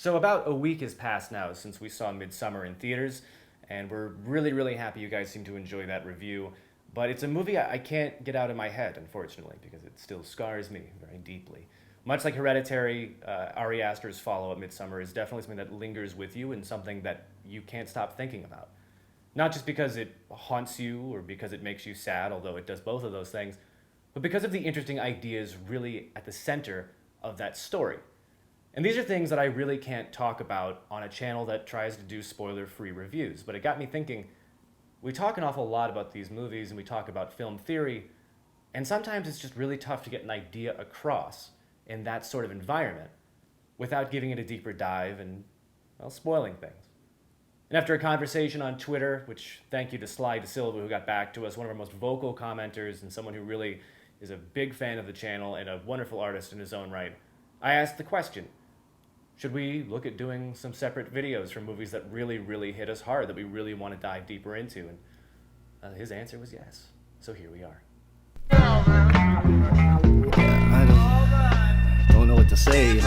So about a week has passed now since we saw Midsommar in theaters, and we're really, really happy you guys seem to enjoy that review. But it's a movie I can't get out of my head, unfortunately, because it still scars me very deeply. Much like Hereditary, Ari Aster's follow-up, Midsommar, is definitely something that lingers with you and something that you can't stop thinking about. Not just because it haunts you or because it makes you sad, although it does both of those things, but because of the interesting ideas really at the center of that story. And these are things that I really can't talk about on a channel that tries to do spoiler-free reviews. But it got me thinking, we talk an awful lot about these movies and we talk about film theory, and sometimes it's just really tough to get an idea across in that sort of environment without giving it a deeper dive and, well, spoiling things. And after a conversation on Twitter, which thank you to Sly De Silva who got back to us, one of our most vocal commenters and someone who really is a big fan of the channel and a wonderful artist in his own right, I asked the question, should we look at doing some separate videos from movies that really, really hit us hard, that we really want to dive deeper into? And his answer was yes. So here we are. I don't know what to say.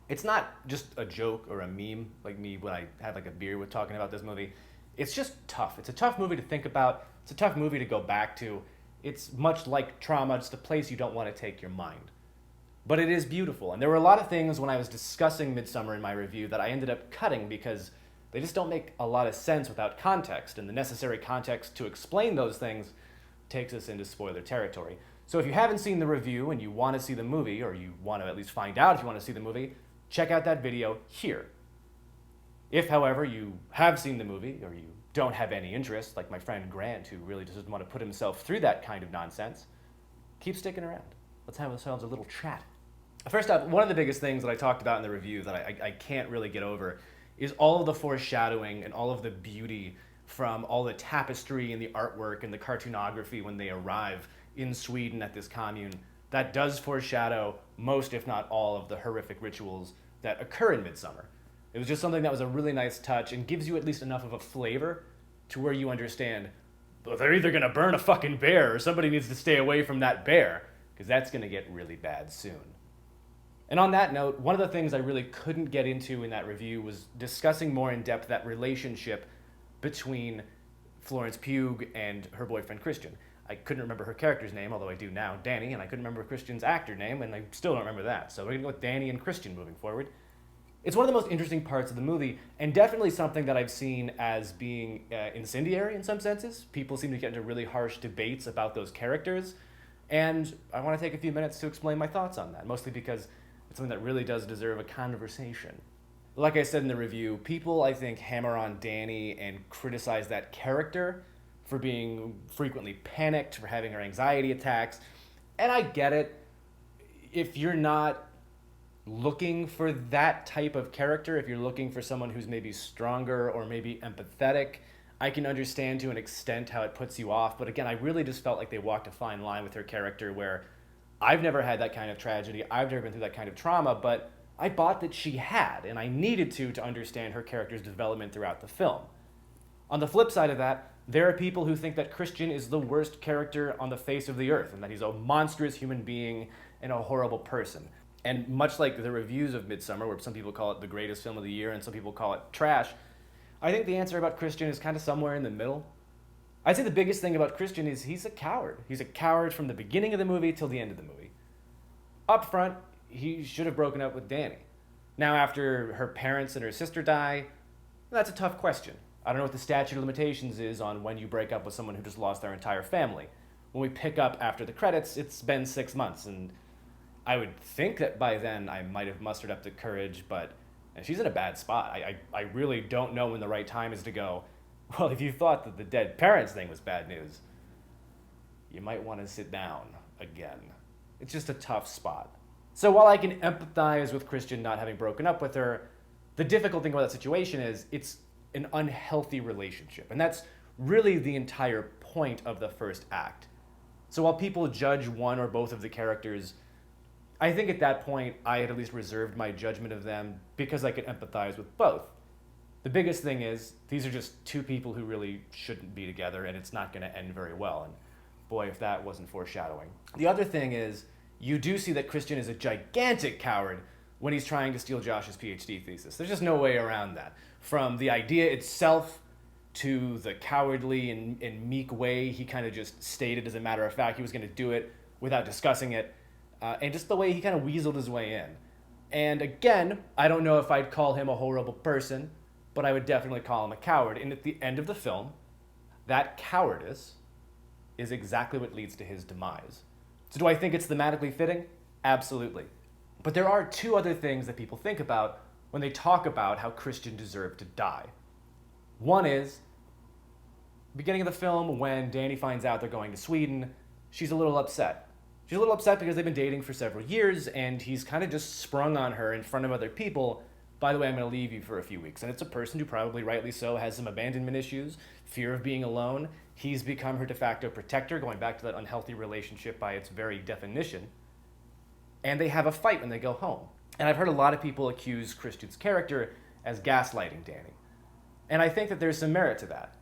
It's not just a joke or a meme like me when I had like a beer with talking about this movie. It's just tough. It's a tough movie to think about. It's a tough movie to go back to. It's much like trauma. It's a place you don't want to take your mind. But it is beautiful. And there were a lot of things when I was discussing Midsommar in my review that I ended up cutting because they just don't make a lot of sense without context. And the necessary context to explain those things takes us into spoiler territory. So if you haven't seen the review and you want to see the movie, or you want to at least find out if you want to see the movie, check out that video here. If, however, you have seen the movie or you don't have any interest, like my friend Grant, who really just doesn't want to put himself through that kind of nonsense, keep sticking around. Let's have ourselves a little chat. First up, one of the biggest things that I talked about in the review that I can't really get over is all of the foreshadowing and all of the beauty from all the tapestry and the artwork and the cartoonography when they arrive in Sweden at this commune that does foreshadow most, if not all, of the horrific rituals that occur in Midsommar. It was just something that was a really nice touch and gives you at least enough of a flavor to where you understand, well, they're either going to burn a fucking bear or somebody needs to stay away from that bear, because that's going to get really bad soon. And on that note, one of the things I really couldn't get into in that review was discussing more in depth that relationship between Florence Pugh and her boyfriend Christian. I couldn't remember her character's name, although I do now, Danny, and I couldn't remember Christian's actor name, and I still don't remember that. So we're gonna go with Danny and Christian moving forward. It's one of the most interesting parts of the movie, and definitely something that I've seen as being incendiary in some senses. People seem to get into really harsh debates about those characters, and I want to take a few minutes to explain my thoughts on that, mostly because it's something that really does deserve a conversation. Like I said in the review, people, I think, hammer on Danny and criticize that character for being frequently panicked, for having her anxiety attacks, and I get it. If you're not looking for that type of character, if you're looking for someone who's maybe stronger or maybe empathetic, I can understand to an extent how it puts you off. But again, I really just felt like they walked a fine line with her character where I've never had that kind of tragedy, I've never been through that kind of trauma, but I bought that she had, and I needed to understand her character's development throughout the film. On the flip side of that, there are people who think that Christian is the worst character on the face of the earth, and that he's a monstrous human being and a horrible person. And much like the reviews of Midsommar, where some people call it the greatest film of the year and some people call it trash, I think the answer about Christian is kind of somewhere in the middle. I'd say the biggest thing about Christian is he's a coward. He's a coward from the beginning of the movie till the end of the movie. Up front, he should have broken up with Danny. Now, after her parents and her sister die, that's a tough question. I don't know what the statute of limitations is on when you break up with someone who just lost their entire family. When we pick up after the credits, it's been 6 months, and I would think that by then I might have mustered up the courage, but she's in a bad spot. I really don't know when the right time is to go, well, if you thought that the dead parents thing was bad news, you might want to sit down again. It's just a tough spot. So while I can empathize with Christian not having broken up with her, the difficult thing about that situation is it's an unhealthy relationship. And that's really the entire point of the first act. So while people judge one or both of the characters, I think at that point I had at least reserved my judgment of them because I could empathize with both. The biggest thing is these are just two people who really shouldn't be together, and it's not going to end very well. And boy, if that wasn't foreshadowing. The other thing is you do see that Christian is a gigantic coward, when he's trying to steal Josh's PhD thesis. There's just no way around that. From the idea itself to the cowardly and meek way he kind of just stated as a matter of fact he was going to do it without discussing it, and just the way he kind of weaseled his way in. And again, I don't know if I'd call him a horrible person, but I would definitely call him a coward. And at the end of the film, that cowardice is exactly what leads to his demise. So do I think it's thematically fitting? Absolutely. But there are two other things that people think about when they talk about how Christian deserved to die. One is, beginning of the film, when Danny finds out they're going to Sweden, she's a little upset. She's a little upset because they've been dating for several years, and he's kind of just sprung on her in front of other people, by the way, I'm going to leave you for a few weeks. And it's a person who probably rightly so has some abandonment issues, fear of being alone. He's become her de facto protector, going back to that unhealthy relationship by its very definition. And they have a fight when they go home. And I've heard a lot of people accuse Christian's character as gaslighting Danny. And I think that there's some merit to that.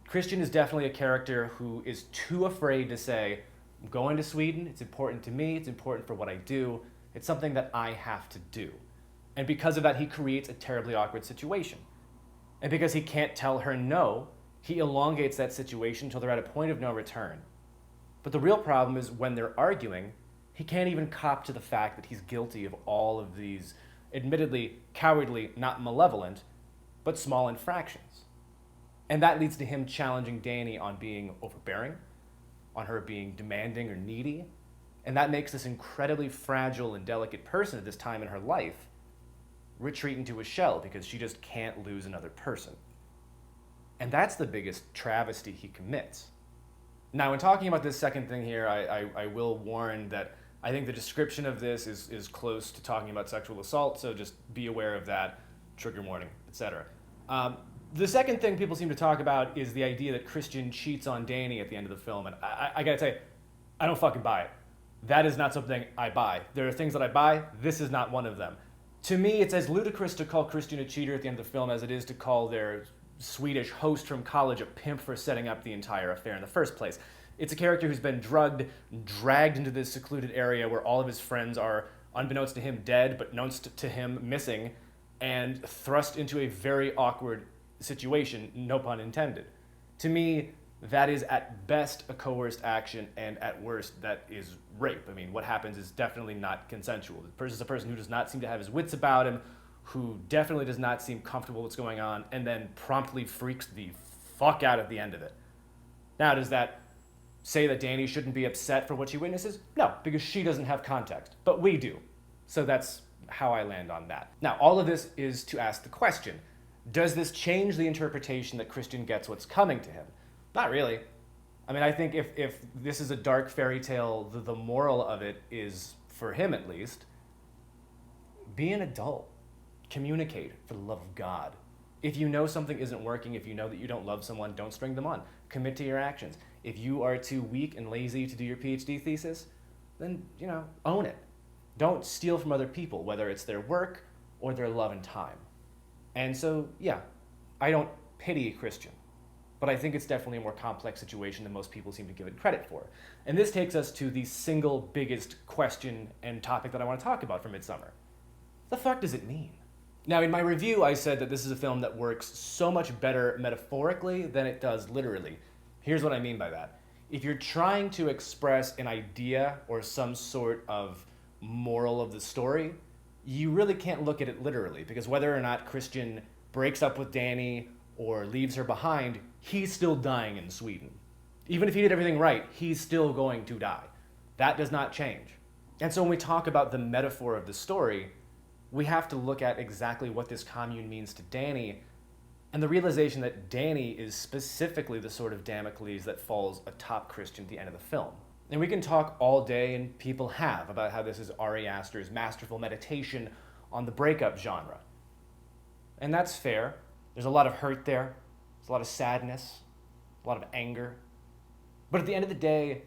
Christian is definitely a character who is too afraid to say, I'm going to Sweden, it's important to me, it's important for what I do, it's something that I have to do. And because of that, he creates a terribly awkward situation. And because he can't tell her no, he elongates that situation until they're at a point of no return. But the real problem is when they're arguing, he can't even cop to the fact that he's guilty of all of these, admittedly cowardly, not malevolent, but small infractions. And that leads to him challenging Danny on being overbearing, on her being demanding or needy. And that makes this incredibly fragile and delicate person at this time in her life retreat into a shell because she just can't lose another person. And that's the biggest travesty he commits. Now, in talking about this second thing here, I will warn that I think the description of this is close to talking about sexual assault, so just be aware of that, trigger warning, etc. The second thing people seem to talk about is the idea that Christian cheats on Danny at the end of the film, and I gotta say, I don't fucking buy it. That is not something I buy. There are things that I buy, this is not one of them. To me, it's as ludicrous to call Christian a cheater at the end of the film as it is to call their Swedish host from college a pimp for setting up the entire affair in the first place. It's a character who's been drugged, dragged into this secluded area where all of his friends are, unbeknownst to him, dead, but known to him, missing, and thrust into a very awkward situation, no pun intended. To me, that is at best a coerced action, and at worst, that is rape. I mean, what happens is definitely not consensual. The person is a person who does not seem to have his wits about him, who definitely does not seem comfortable with what's going on, and then promptly freaks the fuck out at the end of it. Now, does that say that Danny shouldn't be upset for what she witnesses? No, because she doesn't have context, but we do. So that's how I land on that. Now, all of this is to ask the question, does this change the interpretation that Christian gets what's coming to him? Not really. I mean, I think if this is a dark fairy tale, the moral of it is, for him at least, be an adult. Communicate, for the love of God. If you know something isn't working, if you know that you don't love someone, don't string them on. Commit to your actions. If you are too weak and lazy to do your PhD thesis, then, own it. Don't steal from other people, whether it's their work or their love and time. And so, yeah, I don't pity Christian, but I think it's definitely a more complex situation than most people seem to give it credit for. And this takes us to the single biggest question and topic that I want to talk about for Midsommar. The fuck does it mean? Now, in my review, I said that this is a film that works so much better metaphorically than it does literally. Here's what I mean by that. If you're trying to express an idea or some sort of moral of the story, you really can't look at it literally, because whether or not Christian breaks up with Danny or leaves her behind, he's still dying in Sweden. Even if he did everything right, he's still going to die. That does not change. And so when we talk about the metaphor of the story, we have to look at exactly what this commune means to Danny, and the realization that Danny is specifically the sort of Damocles that falls atop Christian at the end of the film. And we can talk all day, and people have, about how this is Ari Aster's masterful meditation on the breakup genre. And that's fair. There's a lot of hurt there. There's a lot of sadness, a lot of anger. But at the end of the day,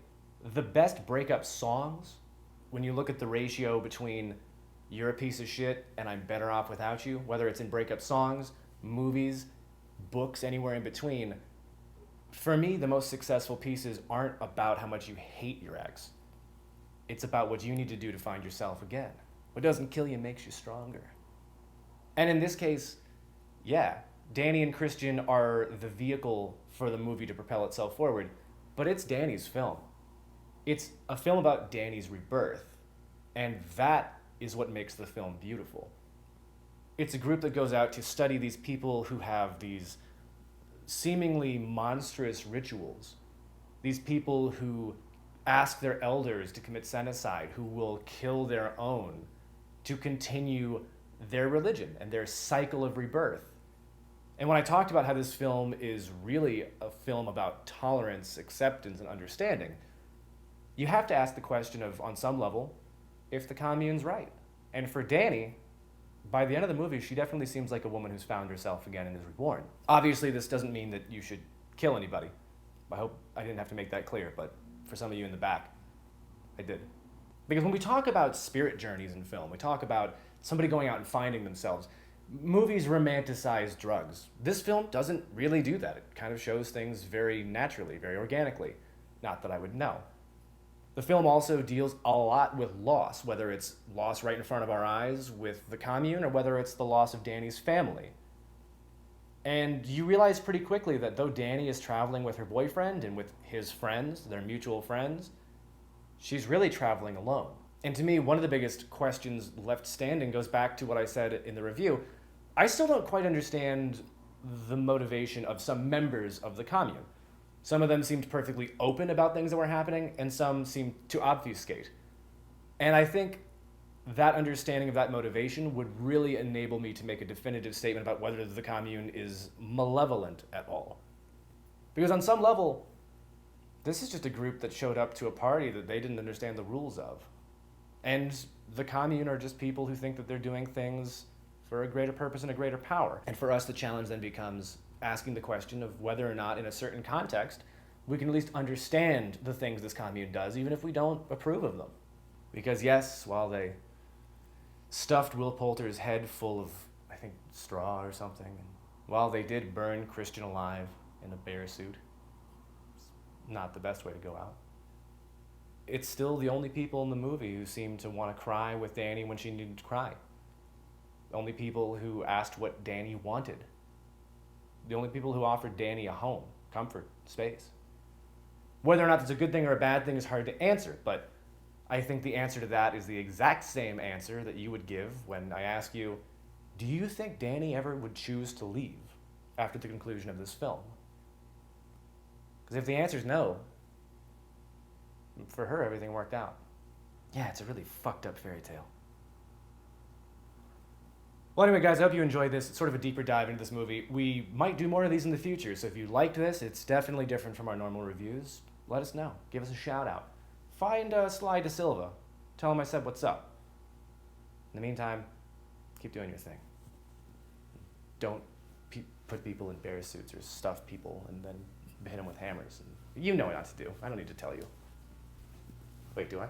the best breakup songs, when you look at the ratio between you're a piece of shit and I'm better off without you, whether it's in breakup songs, movies, books, anywhere in between, for me, the most successful pieces aren't about how much you hate your ex. It's about what you need to do to find yourself again. What doesn't kill you makes you stronger. And in this case, yeah, Danny and Christian are the vehicle for the movie to propel itself forward, but it's Danny's film. It's a film about Danny's rebirth, and that is what makes the film beautiful. It's a group that goes out to study these people who have these seemingly monstrous rituals, these people who ask their elders to commit genocide, who will kill their own to continue their religion and their cycle of rebirth. And when I talked about how this film is really a film about tolerance, acceptance, and understanding, you have to ask the question of, on some level, if the commune's right. And for Danny, by the end of the movie, she definitely seems like a woman who's found herself again and is reborn. Obviously, this doesn't mean that you should kill anybody. I hope I didn't have to make that clear, but for some of you in the back, I did. Because when we talk about spirit journeys in film, we talk about somebody going out and finding themselves. Movies romanticize drugs. This film doesn't really do that. It kind of shows things very naturally, very organically. Not that I would know. The film also deals a lot with loss, whether it's loss right in front of our eyes with the commune or whether it's the loss of Danny's family. And you realize pretty quickly that though Danny is traveling with her boyfriend and with his friends, their mutual friends, she's really traveling alone. And to me, one of the biggest questions left standing goes back to what I said in the review. I still don't quite understand the motivation of some members of the commune. Some of them seemed perfectly open about things that were happening, and some seemed to obfuscate. And I think that understanding of that motivation would really enable me to make a definitive statement about whether the commune is malevolent at all. Because on some level, this is just a group that showed up to a party that they didn't understand the rules of. And the commune are just people who think that they're doing things for a greater purpose and a greater power. And for us, the challenge then becomes asking the question of whether or not in a certain context we can at least understand the things this commune does, even if we don't approve of them. Because yes, while they stuffed Will Poulter's head full of, I think, straw or something, and while they did burn Christian alive in a bear suit, it's not the best way to go out. It's still the only people in the movie who seem to want to cry with Danny when she needed to cry. The only people who asked what Danny wanted. The only people who offered Danny a home, comfort, space. Whether or not that's a good thing or a bad thing is hard to answer, but I think the answer to that is the exact same answer that you would give when I ask you, do you think Danny ever would choose to leave after the conclusion of this film? Because if the answer is no, for her everything worked out. Yeah, it's a really fucked up fairy tale. Well, anyway, guys, I hope you enjoyed this. It's sort of a deeper dive into this movie. We might do more of these in the future, so if you liked this, it's definitely different from our normal reviews. Let us know. Give us a shout out. Find Sly De Silva. Tell him I said what's up. In the meantime, keep doing your thing. Don't put people in bear suits or stuff people and then hit them with hammers. You know what not to do. I don't need to tell you. Wait, do I?